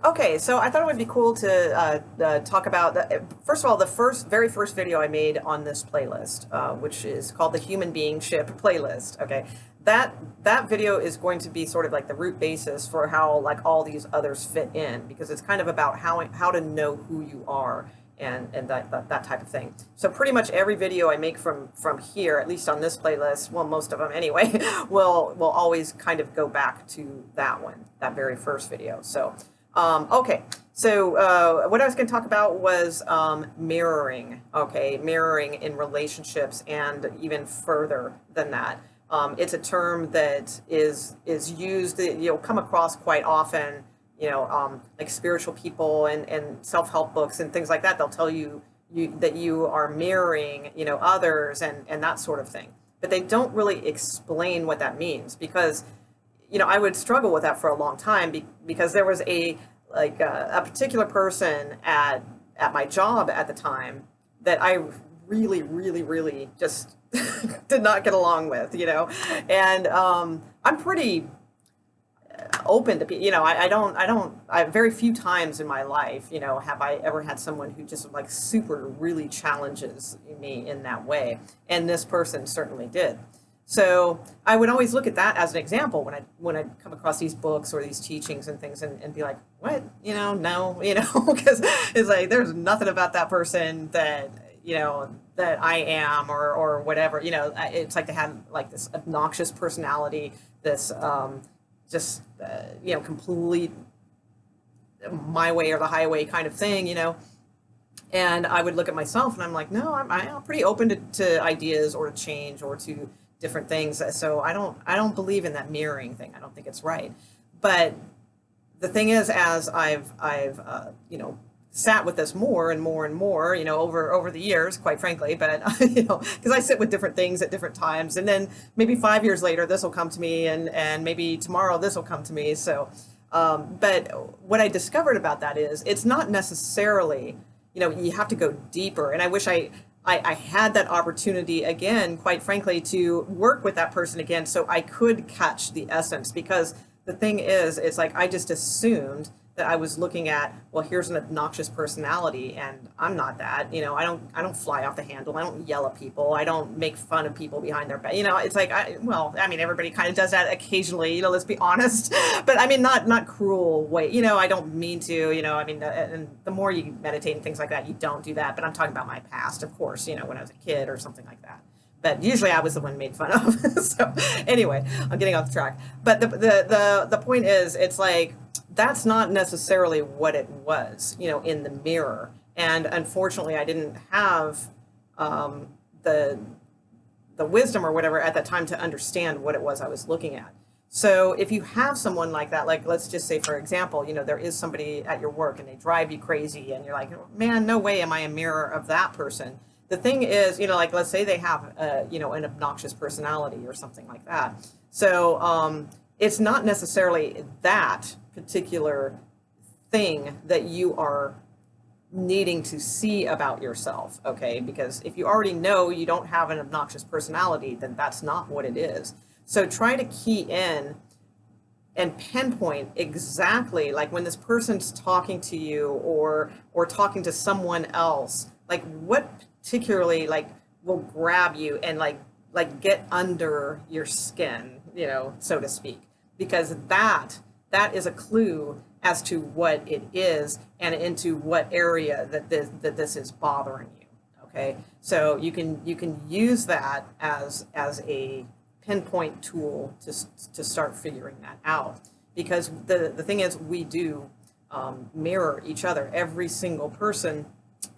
Okay, so I thought it would be cool to talk about first of all, the very first video I made on this playlist, which is called the Human Being Ship playlist. Okay, that video is going to be sort of like the root basis for how like all these others fit in, because it's kind of about how to know who you are and that type of thing. So pretty much every video I make from here, at least on this playlist, well, most of them anyway, will always kind of go back to that one, that very first video. So. Okay, so what I was going to talk about was mirroring. Okay, mirroring in relationships and even further than that. It's a term that is used. You'll come across quite often. Like spiritual people and self-help books and things like that. They'll tell you that you are mirroring others and that sort of thing. But they don't really explain what that means, because I would struggle with that for a long time because there was a particular person at my job at the time that I really, really, really just did not get along with, and I'm pretty open to people. I very few times in my life, have I ever had someone who just like super really challenges me in that way. And this person certainly did. So I would always look at that as an example when I come across these books or these teachings and things and be like, what, no, because it's like there's nothing about that person that I am or whatever. It's like they have like this obnoxious personality, this complete my way or the highway kind of thing. And I would look at myself and I'm like, no, I'm pretty open to ideas or to change or to different things. So I don't believe in that mirroring thing. I don't think it's right. But the thing is, as I've sat with this more and more and more, over the years, quite frankly, but because I sit with different things at different times, and then maybe 5 years later this will come to me, and maybe tomorrow this will come to me. So, but what I discovered about that is it's not necessarily, you have to go deeper. And I wish I had that opportunity again, quite frankly, to work with that person again so I could catch the essence. Because the thing is, it's like I just assumed that I was looking at, well, here's an obnoxious personality, and I'm not that. I don't fly off the handle. I don't yell at people. I don't make fun of people behind their back. It's like, everybody kind of does that occasionally. Let's be honest. But I mean, not cruel way. I don't mean to. And the more you meditate and things like that, you don't do that. But I'm talking about my past, of course. When I was a kid or something like that. But usually I was the one made fun of. So anyway, I'm getting off track. But the point is, it's like, that's not necessarily what it was, in the mirror. And unfortunately, I didn't have the wisdom or whatever at that time to understand what it was I was looking at. So if you have someone like that, like let's just say, for example, there is somebody at your work and they drive you crazy and you're like, man, no way am I a mirror of that person. The thing is, like let's say they have, an obnoxious personality or something like that. So it's not necessarily that particular thing that you are needing to see about yourself, okay? Because if you already know you don't have an obnoxious personality, then that's not what it is. So try to key in and pinpoint exactly, like when this person's talking to you or talking to someone else, like what particularly like will grab you and like get under your skin, so to speak, because that is a clue as to what it is and into what area that this is bothering you. Okay, so you can use that as a pinpoint tool to start figuring that out, because the thing is, we do mirror each other. Every single person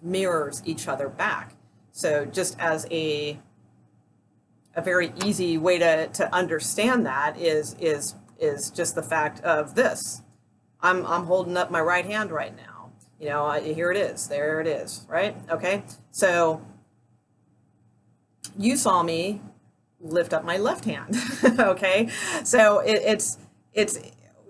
mirrors each other back. So just as a very easy way to understand that is just the fact of this. I'm holding up my right hand right now. Here it is. There it is. Right? Okay. So you saw me lift up my left hand. Okay. So it's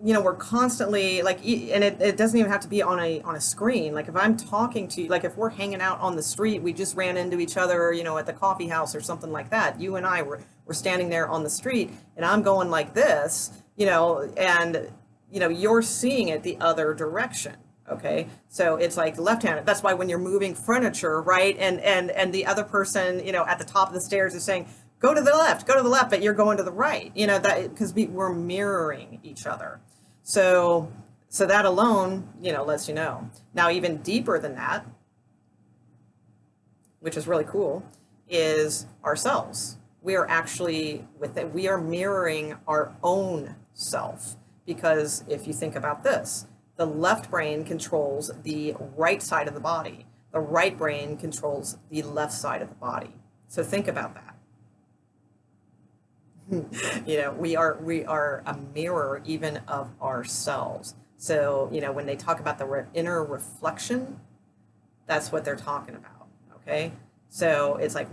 we're constantly like, and it doesn't even have to be on a screen. Like if I'm talking to you, like if we're hanging out on the street, we just ran into each other, at the coffee house or something like that. You and I were standing there on the street, and I'm going like this, and you're seeing it the other direction. Okay, so it's like left-handed. That's why when you're moving furniture, right, and the other person, at the top of the stairs is saying, go to the left, but you're going to the right. That because we're mirroring each other. So that alone, lets you know. Now, even deeper than that, which is really cool, is ourselves. We are actually with it. We are mirroring our own self because if you think about this, the left brain controls the right side of the body. The right brain controls the left side of the body. So think about that. We are a mirror even of ourselves. So, when they talk about the inner reflection, that's what they're talking about. Okay. So it's like,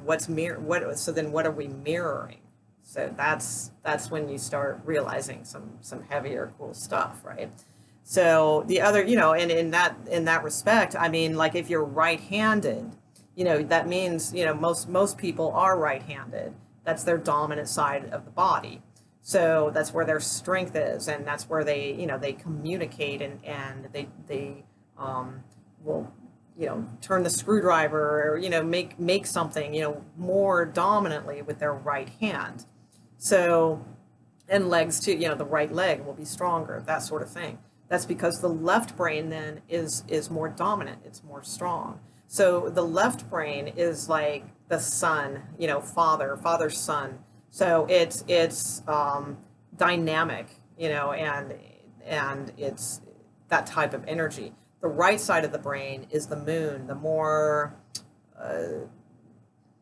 so then what are we mirroring? So that's when you start realizing some heavier, cool stuff, right? So the other, and in that respect, I mean, like if you're right-handed, that means, most people are right-handed. That's their dominant side of the body. So that's where their strength is, and that's where they communicate and they will, turn the screwdriver or, make something, more dominantly with their right hand. So, and legs too, the right leg will be stronger, that sort of thing. That's because the left brain then is more dominant, it's more strong. So the left brain is like the sun, father's son. So it's dynamic, and it's that type of energy. The right side of the brain is the moon, the more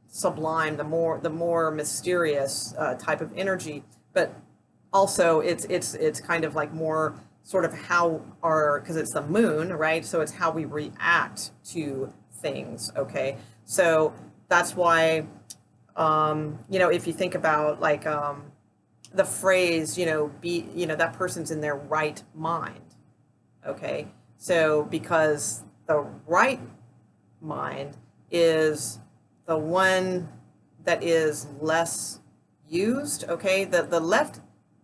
sublime, the more mysterious type of energy. But also, it's kind of like more sort of because it's the moon, right? So it's how we react to things. Okay, so that's why if you think about like the phrase, that person's in their right mind. Okay, so because the right mind is the one that is less used, okay? The left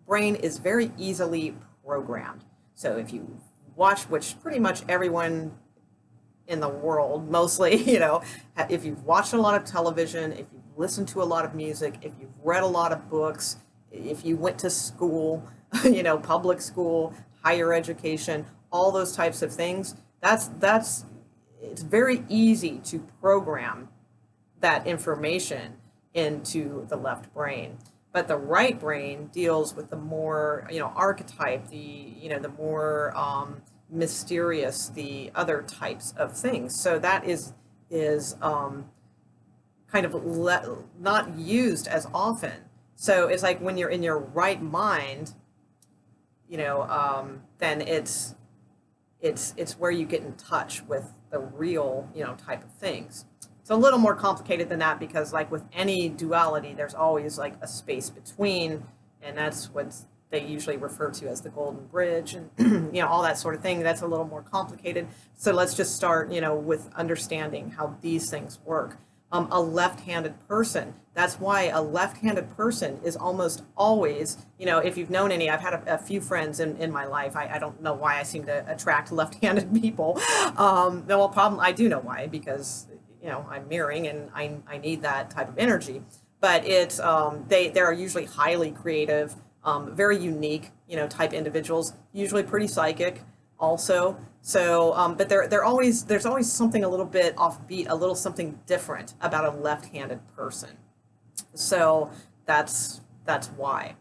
brain is very easily programmed. So if you watch, which pretty much everyone in the world, mostly, if you've watched a lot of television, if you've listened to a lot of music, if you've read a lot of books, if you went to school, public school, higher education, all those types of things, it's very easy to program that information into the left brain. But the right brain deals with the more, archetype, the more mysterious, the other types of things. So that is kind of not used as often. So it's like when you're in your right mind, then it's where you get in touch with the real, type of things. It's a little more complicated than that because like with any duality, there's always like a space between, and that's what they usually refer to as the golden bridge and, all that sort of thing. That's a little more complicated. So let's just start, with understanding how these things work. A left-handed person, that's why a left-handed person is almost always, if you've known any, I've had a few friends in my life. I don't know why I seem to attract left-handed people. No problem. I do know why, because I'm mirroring and I need that type of energy. But it's they're usually highly creative, very unique, type individuals, usually pretty psychic also. So, but there's always something a little bit offbeat, a little something different about a left-handed person. So that's why.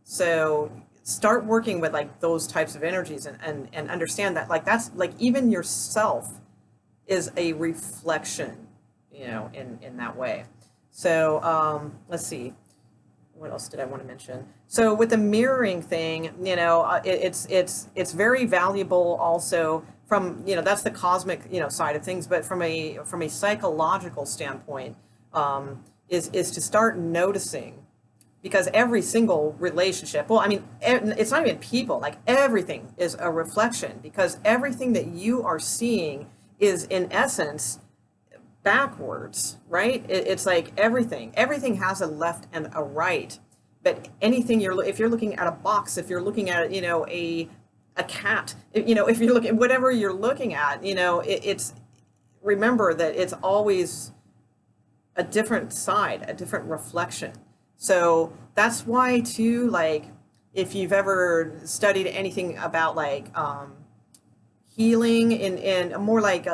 So start working with like those types of energies and understand that like that's like even yourself is a reflection, in that way. So let's see. What else did I want to mention? So with the mirroring thing, it's very valuable also from, that's the cosmic, side of things, but from a psychological standpoint, is to start noticing, because every single relationship, well, I mean, it's not even people, like everything is a reflection, because everything that you are seeing is in essence backwards, right? It's like everything has a left and a right, but anything if you're looking at a box, if you're looking at, a a cat. You know, if you're looking, whatever you're looking at, you know, it's, remember that it's always a different side, a different reflection. So that's why too, like, if you've ever studied anything about like healing in more like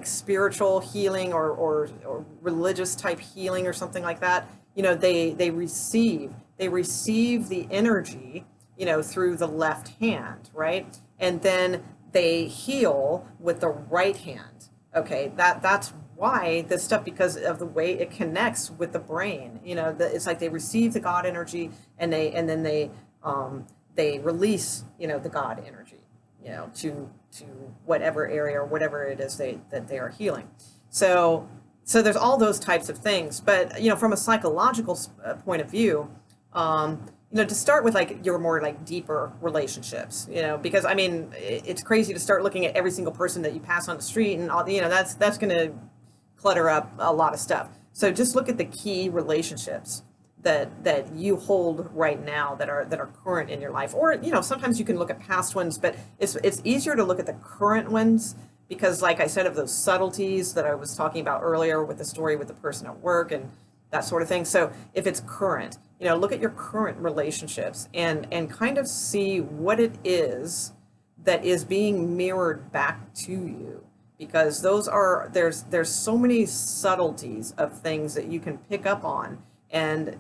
spiritual healing or religious type healing or something like that, you know, they receive the energy, you know, through the left hand, right? And then they heal with the right hand. Okay, that's why this stuff, because of the way it connects with the brain. You know, it's like they receive the God energy, and then they release, you know, the God energy, you know, to whatever area or whatever it is that they are healing. So there's all those types of things. But you know, from a psychological point of view, you know, to start with like your more like deeper relationships, you know, because I mean, it's crazy to start looking at every single person that you pass on the street and all, you know, that's going to clutter up a lot of stuff. So just look at the key relationships that you hold right now that are current in your life. Or, you know, sometimes you can look at past ones, but it's easier to look at the current ones because, like I said, of those subtleties that I was talking about earlier with the story with the person at work and that sort of thing. So if it's current, you know, look at your current relationships and kind of see what it is that is being mirrored back to you, because there's so many subtleties of things that you can pick up on. And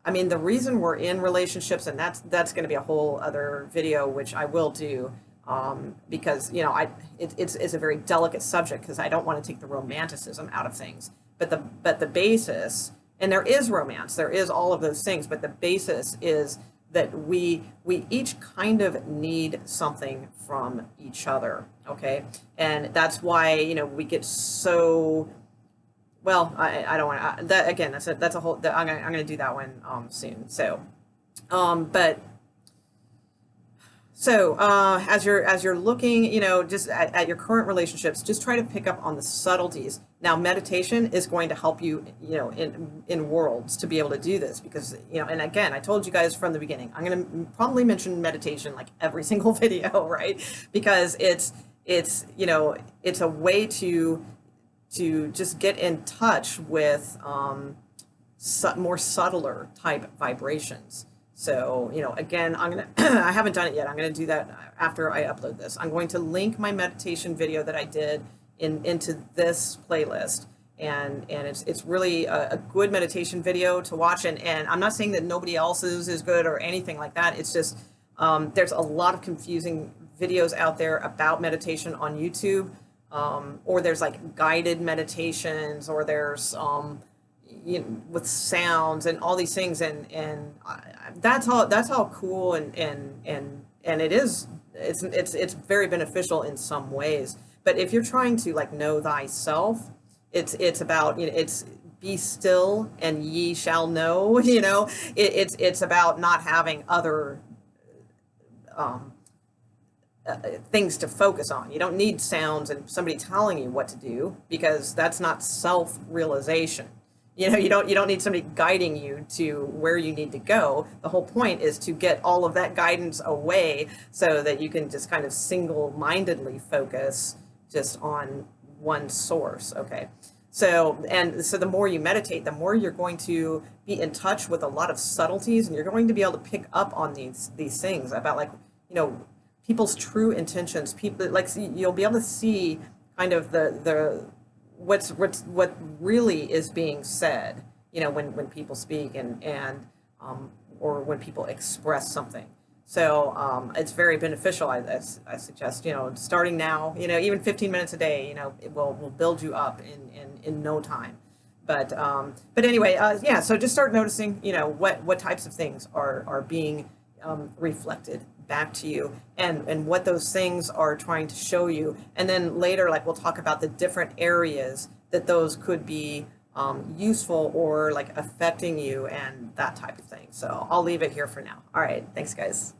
I mean, the reason we're in relationships, and that's going to be a whole other video, which I will do, because you know, it's a very delicate subject because I don't want to take the romanticism out of things, but the basis, and there is romance, there is all of those things, but the basis is that we each kind of need something from each other, okay? And that's why, you know, we get so, well, I don't want to, that again, that's a whole, I'm gonna do that one soon. So, but so as you're looking, you know, just at your current relationships, just try to pick up on the subtleties. Now, meditation is going to help you, you know, in worlds to be able to do this because, you know, and again, I told you guys from the beginning, I'm going to probably mention meditation like every single video, right? Because it's you know, it's a way to just get in touch with more subtler type vibrations. So, you know, again, I haven't done it yet. I'm gonna do that after I upload this. I'm going to link my meditation video that I did into this playlist. And it's really a good meditation video to watch. And I'm not saying that nobody else's is good or anything like that. It's just, there's a lot of confusing videos out there about meditation on YouTube. Or there's like guided meditations, or there's, you know, with sounds and all these things, and that's all cool, and it is, it's very beneficial in some ways. But if you're trying to like know thyself, it's about, you know, it's be still and ye shall know, you know, it's about not having other things to focus on. You don't need sounds and somebody telling you what to do, because that's not self-realization. You know, you don't need somebody guiding you to where you need to go. The whole point is to get all of that guidance away so that you can just kind of single-mindedly focus just on one source, okay? So the more you meditate, the more you're going to be in touch with a lot of subtleties, and you're going to be able to pick up on these things about, like, you know, people's true intentions. People, like, you'll be able to see kind of the what really is being said, you know, when people speak and or when people express something. So it's very beneficial. I suggest, you know, starting now, you know, even 15 minutes a day, you know, it will build you up in no time. But anyway, yeah. So just start noticing, you know, what types of things are being reflected back to you, and what those things are trying to show you. And then later, like, we'll talk about the different areas that those could be useful or like affecting you and that type of thing. So I'll leave it here for now. All right. Thanks, guys.